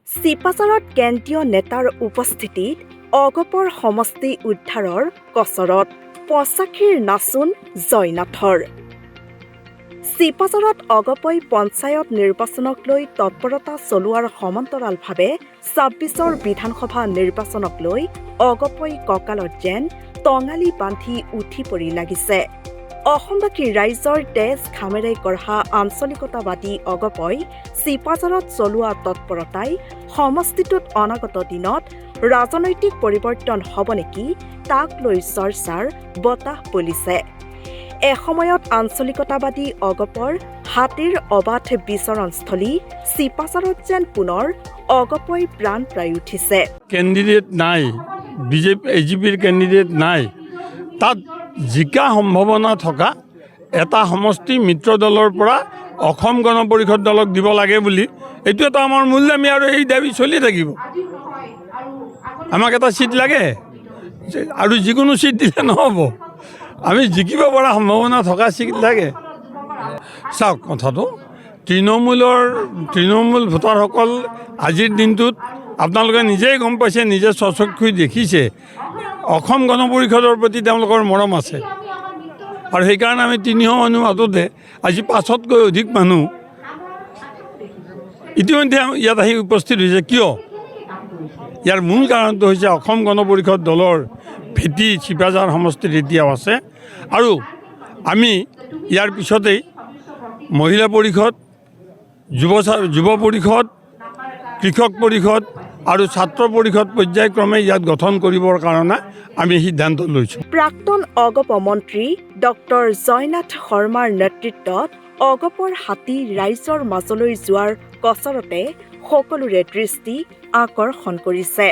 চিপাঝাৰত কেন্দ্ৰীয় নেতাৰ উপস্থিতিত অগপৰ সমষ্টি উদ্ধাৰৰ কচৰত পঁচাখীৰ নাচোন জয়নাথৰ। চিপাঝাৰত অগপই পঞ্চায়ত নিৰ্বাচনক লৈ তৎপৰতা চলোৱাৰ সমান্তৰালভাৱে ২৬ৰ বিধানসভা নিৰ্বাচনক লৈ অগপই কঁকালত যেন টঙালি বান্ধি উঠি পৰি লাগিছে। অসমবাসী ৰাইজৰ তেজ ঘামেৰে গঢ়া আঞ্চলিকতাবাদী অগপই চিপাঝাৰত চলোৱা তৎপৰতাই সমষ্টিটোত অনাগত দিনত ৰাজনৈতিক পৰিৱৰ্তন হ'ব নেকি তাক লৈ চৰ্চাৰ বতাহ বলিছে। এসময়ত আঞ্চলিকতাবাদী অগপৰ হাতীৰ অবাধ বিচৰণস্থলী চিপাঝাৰত যেন পুনৰ অগপই প্ৰাণ পাই উঠিছে। কেণ্ডিডেট নাই, এজিপিৰ কেণ্ডিডেট নাই, তাত জিকা সম্ভাৱনা থকা এটা সমষ্টি মিত্ৰ দলৰ পৰা অসম গণ পৰিষদ দলক দিব লাগে বুলি এইটো এটা আমাৰ মূল দাবী আৰু এই দাবী চলি থাকিব। আমাক এটা চিট লাগে আৰু যিকোনো চিট দিলে নহ'ব, আমি জিকিব পৰা সম্ভাৱনা থকা চিট লাগে। চাওক কথাটো, তৃণমূল ভোটাৰসকল আজিৰ দিনটোত আপোনালোকে নিজেই গম পাইছে, নিজে স্বচক্ষুই দেখিছে, অসম গণ পৰিষদৰ প্ৰতি তেওঁলোকৰ মৰম আছে আৰু সেইকাৰণে আমি ৩০০ মানুহ মাতোতে আজি ৫০০তকৈ অধিক মানুহ ইতিমধ্যে ইয়াত আহি উপস্থিত হৈছে। কিয়? ইয়াৰ মূল কাৰণটো হৈছে অসম গণ পৰিষদ দলৰ ভেটি চিপাঝাৰ সমষ্টিত এতিয়াও আছে আৰু আমি ইয়াৰ পিছতেই মহিলা পৰিষদ, যুৱ পৰিষদ, কৃষক পৰিষদ আৰু ছাত্ৰ পৰিষদ পৰ্যায়ক্ৰমে ইয়াত গঠন কৰিবৰ কাৰণে আমি সিদ্ধান্ত লৈছোঁ। প্ৰাক্তন অগপ মন্ত্ৰী ডক্টৰ জয়নাথ শৰ্মাৰ নেতৃত্বত অগপৰ হাতী ৰাইজৰ মাজলৈ যোৱাৰ কচৰতে সকলোৰে দৃষ্টি আকৰ্ষণ কৰিছে।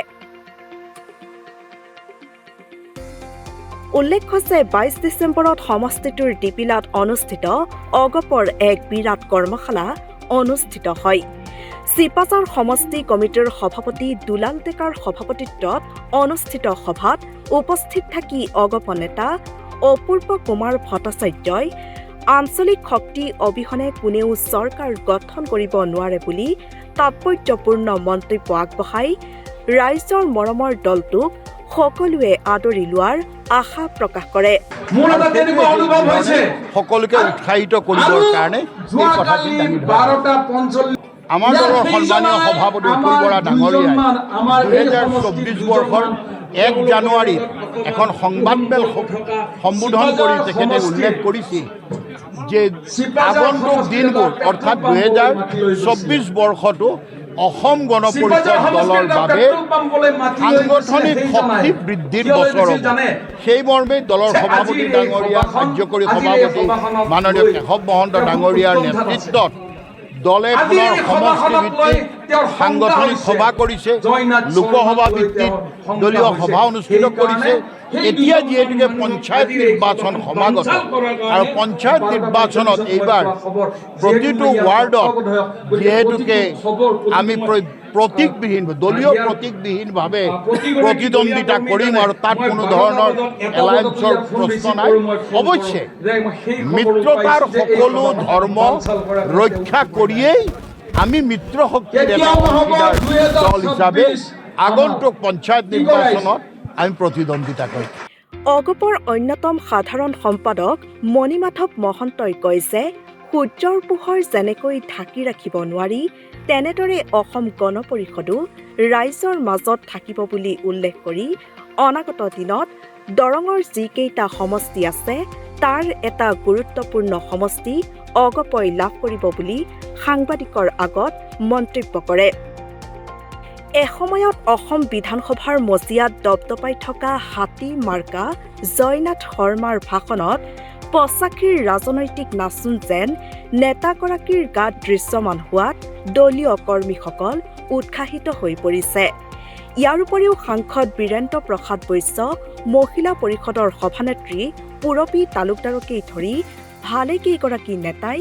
উল্লেখ্য যে ২২ ডিচেম্বৰত সমষ্টিটোৰ ডিপিলাত অনুষ্ঠিত অগপৰ এক বিৰাট কৰ্মশালা অনুষ্ঠিত হয়। চিপাঝাৰ সমষ্টি কমিটিৰ সভাপতি দুলাল ডেকাৰ সভাপতিত্বত অনুষ্ঠিত সভাত উপস্থিত থাকি অগপ নেতা অপূৰ্ব কুমাৰ ভট্টাচাৰ্যই আঞ্চলিক শক্তি অবিহনে কোনেও চৰকাৰ গঠন কৰিব নোৱাৰে বুলি তাৎপৰ্যপূৰ্ণ মন্তব্য আগবঢ়াই ৰাইজৰ মৰমৰ দলটোক সকলোৱে আদৰি লোৱাৰ আশা প্ৰকাশ কৰে। সকলোকে উৎসাহিত কৰিবৰ কাৰণে আমাৰ দলৰ সন্মানীয় সভাপতি অতুল বৰা ডাঙৰীয়াই ২০২৪ বৰ্ষৰ ১ জানুৱাৰীত এখন সংবাদমেল সম্বোধন কৰি তেখেতে উল্লেখ কৰিছিল যে আগন্তুক দিনবোৰ অৰ্থাৎ ২০২৪ বৰ্ষটো অসম গণ পৰিষদ দলৰ বাবে সাংগঠনিক শক্তি বৃদ্ধিৰ বছৰ হ'ব। সেই মৰ্মে দলৰ সভাপতি ডাঙৰীয়া, কাৰ্যকৰী সভাপতি মাননীয় কেশৱ মহন্ত ডাঙৰীয়াৰ নেতৃত্বত দলে পুনৰ সমষ্টিভিত্তিক সাংগঠনিক সভা কৰিছে, লোকসভা ভিত্তিত দলীয় সভা অনুষ্ঠিত কৰিছে। এতিয়া যিহেতুকে পঞ্চায়ত নিৰ্বাচন সমাগত আৰু পঞ্চায়ত নিৰ্বাচনত এইবাৰ প্ৰতিটো ৱাৰ্ডত যিহেতুকে আমি প্ৰতীকবিহীন, দলীয় প্ৰতীকবিহীনভাৱে প্ৰতিদ্বন্দ্বিতা কৰিম আৰু তাত কোনো ধৰণৰ এলায়েন্সৰ প্ৰশ্ন নাই। অৱশ্যে মিত্ৰতাৰ সকলো ধৰ্ম ৰক্ষা কৰিয়েই আমি মিত্ৰ শক্তিৰ এটা অংশীদাৰ দল হিচাপে আগন্তুক পঞ্চায়ত নিৰ্বাচনত আমি প্ৰতিদ্বন্দ্বিতা কৰিম। অগপৰ অন্যতম সাধাৰণ সম্পাদক মণিমাধৱ মহন্তই কয় যে সূৰ্যৰ পোহৰ যেনেকৈ ঢাকি ৰাখিব নোৱাৰি, তেনেদৰে অসম গণ পৰিষদো ৰাইজৰ মাজত থাকিব বুলি উল্লেখ কৰি অনাগত দিনত দৰঙৰ যিকেইটা সমষ্টি আছে তাৰ এটা গুৰুত্বপূৰ্ণ সমষ্টি অগপই লাভ কৰিব বুলি সাংবাদিকৰ আগত মন্তব্য কৰে। এসময়ত অসম বিধানসভাৰ মজিয়াত দপদপাই থকা হাতী মাৰ্কা জয়নাথ শৰ্মাৰ ভাষণত পঁচাখীৰ ৰাজনৈতিক নাচোন যেন নেতাগৰাকীৰ গাত দৃশ্যমান হোৱাত দলীয় কৰ্মীসকল উৎসাহিত হৈ পৰিছে। ইয়াৰ উপৰিও সাংসদ বীৰেন্দ্ৰ প্ৰসাদ বৈশ্য, মহিলা পৰিষদৰ সভানেত্ৰী পূৰবী তালুকদাৰকেই ধৰি ভালেকেইগৰাকী নেতাই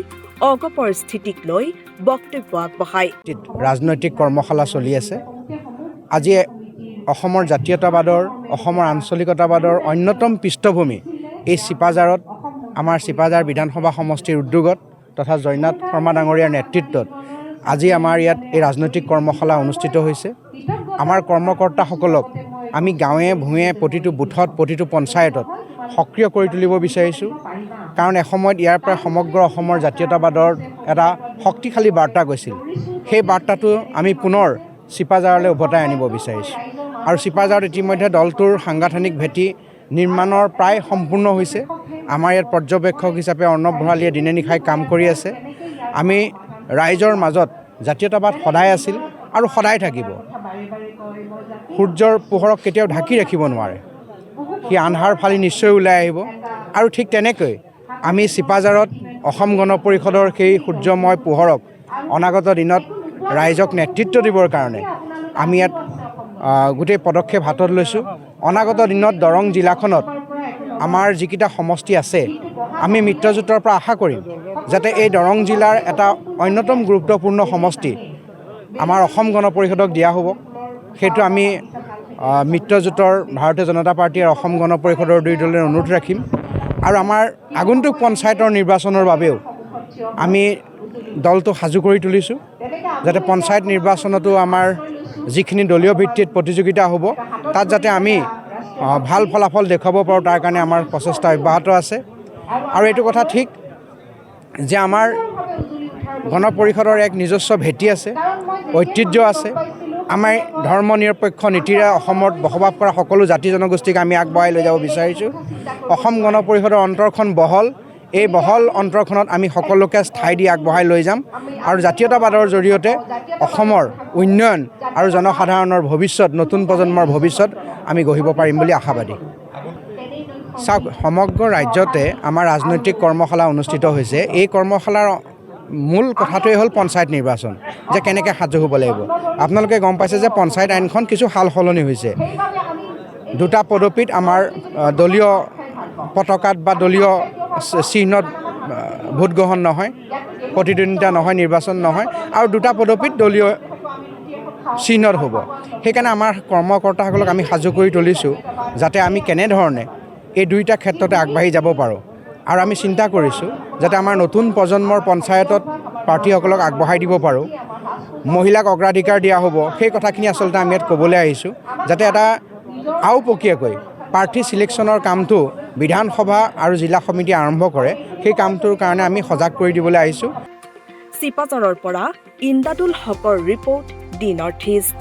অগপৰ স্থিতিক লৈ বক্তব্য আগবঢ়ায়। ৰাজনৈতিক কৰ্মশালা চলি আছে। আজি অসমৰ জাতীয়তাবাদৰ, অসমৰ আঞ্চলিকতাবাদৰ অন্যতম পৃষ্ঠভূমি এই চিপাঝাৰত, আমাৰ চিপাঝাৰ বিধানসভা সমষ্টিৰ উদ্যোগত তথা জয়নাথ শৰ্মা ডাঙৰীয়াৰ নেতৃত্বত আজি আমাৰ ইয়াত এই ৰাজনৈতিক কৰ্মশালা অনুষ্ঠিত হৈছে। আমাৰ কৰ্মকৰ্তাসকলক আমি গাঁৱে ভূঞে প্ৰতিটো বুথত প্ৰতিটো পঞ্চায়তত সক্ৰিয় কৰি তুলিব বিচাৰিছোঁ, কাৰণ এসময়ত ইয়াৰ পৰা সমগ্ৰ অসমৰ জাতীয়তাবাদৰ এটা শক্তিশালী বাৰ্তা গৈছিল। সেই বাৰ্তাটো আমি পুনৰ চিপাঝাৰলৈ উভতাই আনিব বিচাৰিছোঁ। আৰু চিপাঝাৰত ইতিমধ্যে দলটোৰ সাংগঠনিক ভেটি নিৰ্মাণৰ প্ৰায় সম্পূৰ্ণ হৈছে। আমাৰ ইয়াত পৰ্যবেক্ষক হিচাপে অৰ্ণৱ ভৰালীয়ে দিনে নিশাই কাম কৰি আছে। আমি ৰাইজৰ মাজত জাতীয়তাবাদ সদায় আছিল আৰু সদায় থাকিব। সূৰ্যৰ পোহৰক কেতিয়াও ঢাকি ৰাখিব নোৱাৰে, সি আন্ধাৰ ফালি নিশ্চয় ওলাই আহিব। আৰু ঠিক তেনেকৈ আমি চিপাঝাৰত অসম গণ পৰিষদৰ সেই সূৰ্যময় পোহৰক অনাগত দিনত ৰাইজক নেতৃত্ব দিবৰ কাৰণে আমি ইয়াত গোটেই পদক্ষেপ হাতত লৈছোঁ। অনাগত দিনত দৰং জিলাখনত আমাৰ যিকেইটা সমষ্টি আছে, আমি মিত্ৰজোঁটৰ পৰা আশা কৰিম যাতে এই দৰং জিলাৰ এটা অন্যতম গুৰুত্বপূৰ্ণ সমষ্টি আমাৰ অসম গণ পৰিষদক দিয়া হ'ব। সেইটো আমি মিত্ৰজোঁটৰ ভাৰতীয় জনতা পাৰ্টী আৰু অসম গণ পৰিষদৰ দুই দলে অনুৰোধ ৰাখিম। আৰু আমাৰ আগন্তুক পঞ্চায়তৰ নিৰ্বাচনৰ বাবেও আমি দলটো সাজু কৰি তুলিছোঁ, যাতে পঞ্চায়ত নিৰ্বাচনতো আমাৰ যিখিনি দলীয় ভিত্তিত প্ৰতিযোগিতা হ'ব, তাত যাতে আমি ভাল ফলাফল দেখুৱাব পাৰোঁ, তাৰ কাৰণে আমাৰ প্ৰচেষ্টা অব্যাহত আছে। আৰু এইটো কথা ঠিক যে আমাৰ গণ পৰিষদৰ এক নিজস্ব ভেটি আছে, ঐতিহ্য আছে। আমাৰ ধৰ্ম নিৰপেক্ষ নীতিৰে অসমত বসবাস কৰা সকলো জাতি জনগোষ্ঠীক আমি আগবঢ়াই লৈ যাব বিচাৰিছোঁ। অসম গণ পৰিষদৰ অন্তৰখন বহল, এই বহল অন্তৰখনত আমি সকলোকে ঠাই দি আগবঢ়াই লৈ যাম আৰু জাতীয়তাবাদৰ জৰিয়তে অসমৰ উন্নয়ন আৰু জনসাধাৰণৰ ভৱিষ্যত, নতুন প্ৰজন্মৰ ভৱিষ্যত আমি গঢ়িব পাৰিম বুলি আশাবাদী। চাওক, সমগ্ৰ ৰাজ্যতে আমাৰ ৰাজনৈতিক কৰ্মশালা অনুষ্ঠিত হৈছে। এই কৰ্মশালাৰ মূল কথাটোৱে হ'ল পঞ্চায়ত নিৰ্বাচন, যে কেনেকৈ সাজু হ'ব লাগিব। আপোনালোকে গম পাইছে যে পঞ্চায়ত আইনখন কিছু সাল সলনি হৈছে। দুটা পদবীত আমাৰ দলীয় পতাকাত বা দলীয় চিহ্নত ভোট গ্ৰহণ নহয়, প্ৰতিদ্বন্দ্বিতা নহয়, নিৰ্বাচন নহয়, আৰু দুটা পদবীত দলীয় চিহ্নত হ'ব। সেইকাৰণে আমাৰ কৰ্মকৰ্তাসকলক আমি সাজু কৰি তুলিছোঁ যাতে আমি কেনেধৰণে এই দুইটা ক্ষেত্ৰতে আগবাঢ়ি যাব পাৰোঁ। আৰু আমি চিন্তা কৰিছোঁ যাতে আমাৰ নতুন প্ৰজন্মৰ পঞ্চায়তত প্ৰাৰ্থীসকলক আগবঢ়াই দিব পাৰোঁ, মহিলাক অগ্ৰাধিকাৰ দিয়া হ'ব। সেই কথাখিনি আচলতে আমি ইয়াত ক'বলৈ আহিছোঁ, যাতে এটা আওপকীয়াকৈ প্ৰাৰ্থী ছিলেকশ্যনৰ কামটো বিধানসভা আৰু জিলা সমিতি আৰম্ভ কৰে, সেই কামটোৰ কাৰণে আমি সজাগ কৰি দিবলৈ আহিছোঁ। চিপাঝাৰৰ পৰা ইমদাদুল হকৰ ৰিপৰ্ট, দি নৰ্থ ইষ্ট।